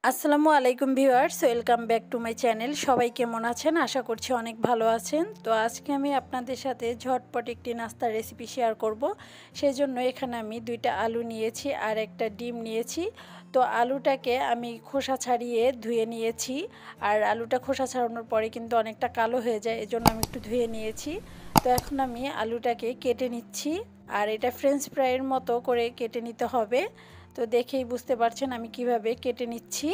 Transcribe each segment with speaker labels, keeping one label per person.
Speaker 1: আসসালামু আলাইকুম viewers, welcome back to my channel. সবাই কেমন আছেন? আশা করছি অনেক ভালো আছেন। তো আজকে আমি আপনাদের সাথে ঝটপট একটি নাস্তার রেসিপি শেয়ার করব। সেই জন্য এখানে আমি 2টা আলু নিয়েছি আর একটা ডিম নিয়েছি। তো আলুটাকে আমি খোসা ছাড়িয়ে ধুয়ে নিয়েছি, আর আলুটা খোসা ছাড়ানোর পরে কিন্তু অনেকটা কালো হয়ে যায়, এজন্য আমি একটু ধুয়ে নিয়েছি। তো এখন আমি আলুটাকে কেটে নিচ্ছি, আর এটা ফ্রেঞ্চ ফ্রাইয়ের মতো করে কেটে নিতে হবে। তো দেখেই বুঝতে পারছেন আমি কিভাবে কেটে নিচ্ছি।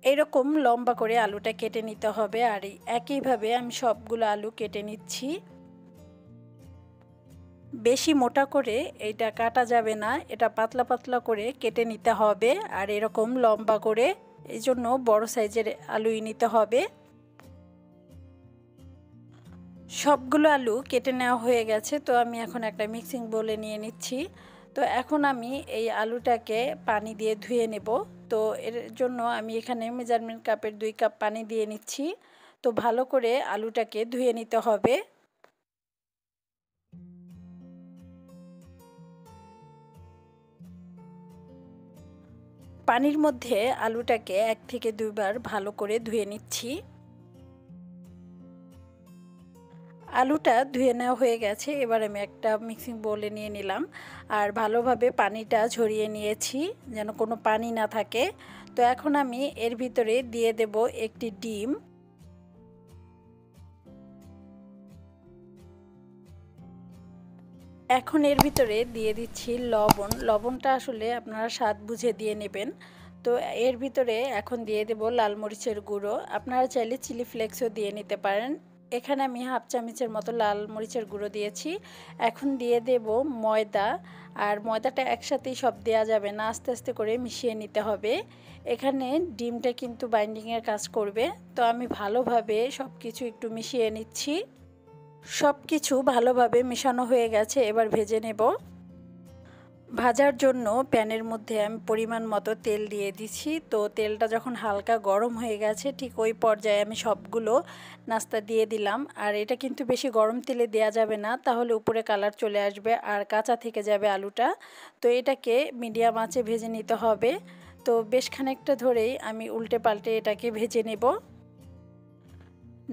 Speaker 1: এরকম লম্বা করে আলুটা কেটে নিতে হবে, আর একইভাবে আমি সবগুলো আলু কেটে নিচ্ছি। বেশি মোটা করে এটা কাটা যাবে না, এটা পাতলা পাতলা করে কেটে নিতে হবে, আর এরকম লম্বা করে, এই জন্য বড় সাইজের আলুই নিতে হবে। সবগুলো আলু কেটে নেওয়া হয়ে গেছে। তো আমি এখন একটা মিক্সিং বোলে নিয়ে নিচ্ছি। তো এখন আমি এই আলুটাকে পানি দিয়ে ধুয়ে নেব। তো এর জন্য আমি এখানে মেজারমেন্ট কাপের 2 কাপ পানি দিয়ে নিচ্ছি। তো ভালো করে আলুটাকে ধুয়ে নিতে হবে। পানির মধ্যে আলুটাকে 1 থেকে 2 বার ভালো করে ধুয়ে নিচ্ছি। আলুটা ধুয়ে নেওয়া হয়ে গেছে। এবার আমি একটা মিক্সিং বোলে নিয়ে নিলাম, আর ভালোভাবে পানিটা ঝরিয়ে নিয়েছি যেন কোনো পানি না থাকে। তো এখন আমি এর ভিতরে দিয়ে দেব একটি ডিম। এখন এর ভিতরে দিয়ে দিচ্ছি লবণ। লবণটা আসলে আপনারা স্বাদ বুঝে দিয়ে নেবেন। তো এর ভিতরে এখন দিয়ে দেব লাল মরিচের গুঁড়ো। আপনারা চাইলে চিলি ফ্লেক্সও দিয়ে নিতে পারেন। এখানে আমি হাফ চামচের মতো লাল মরিচের গুঁড়ো দিয়েছি। এখন দিয়ে দেব ময়দা, আর ময়দাটা একসাথেই সব দেওয়া যাবে না, আস্তে আস্তে করে মিশিয়ে নিতে হবে। এখানে ডিমটা কিন্তু বাইন্ডিংয়ের কাজ করবে। তো আমি ভালোভাবে সব কিছু একটু মিশিয়ে নিচ্ছি। সব কিছু ভালোভাবে মেশানো হয়ে গেছে, এবার ভেজে নেব। ভাজার জন্য প্যানের মধ্যে আমি পরিমাণ মতো তেল দিয়ে দিচ্ছি। তো তেলটা যখন হালকা গরম হয়ে গেছে, ঠিক ওই পর্যায়ে আমি সবগুলো নাস্তা দিয়ে দিলাম। আর এটা কিন্তু বেশি গরম তেলে দেওয়া যাবে না, তাহলে উপরে কালার চলে আসবে আর কাঁচা থেকে যাবে আলুটা। তো এটাকে মিডিয়াম আঁচে ভেজে নিতে হবে। তো বেশ খানিকটা ধরেই আমি উল্টে পাল্টে এটাকে ভেজে নেব।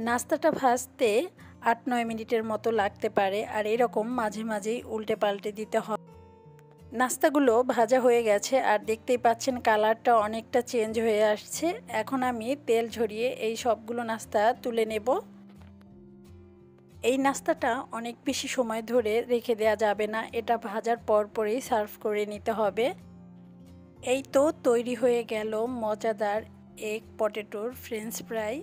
Speaker 1: নাস্তাটা ভাজতে 8-9 মিনিটের মতো লাগতে পারে, আর এরকম মাঝে মাঝেই উল্টে পাল্টে দিতে হবে। নাস্তাগুলো ভাজা হয়ে গেছে, আর দেখতেই পাচ্ছেন কালারটা অনেকটা চেঞ্জ হয়ে আসছে। এখন আমি তেল ঝরিয়ে এই সবগুলো নাস্তা তুলে নেব। এই নাস্তাটা অনেক বেশি সময় ধরে রেখে দেওয়া যাবে না, এটা ভাজার পরপরই সার্ভ করে নিতে হবে। এই তো তৈরি হয়ে গেল মজাদার এগ পটেটোর ফ্রেঞ্চ ফ্রাই।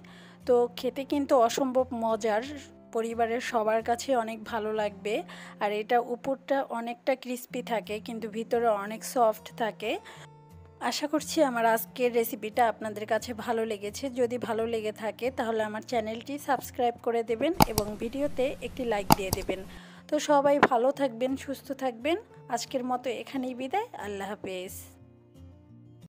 Speaker 1: তো খেতে কিন্তু অসম্ভব মজার, পরিবারের সবার কাছে অনেক ভালো লাগবে। আর এটা উপরটা অনেকটা ক্রিস্পি থাকে, কিন্তু ভিতরে অনেক সফট থাকে। আশা করছি আমার আজকের রেসিপিটা আপনাদের কাছে ভালো লেগেছে। যদি ভালো লেগে থাকে তাহলে আমার চ্যানেলটি সাবস্ক্রাইব করে দেবেন এবং ভিডিওতে একটি লাইক দিয়ে দেবেন। তো সবাই ভালো থাকবেন, সুস্থ থাকবেন। আজকের মতো এখানেই বিদায়। আল্লাহ হাফেজ।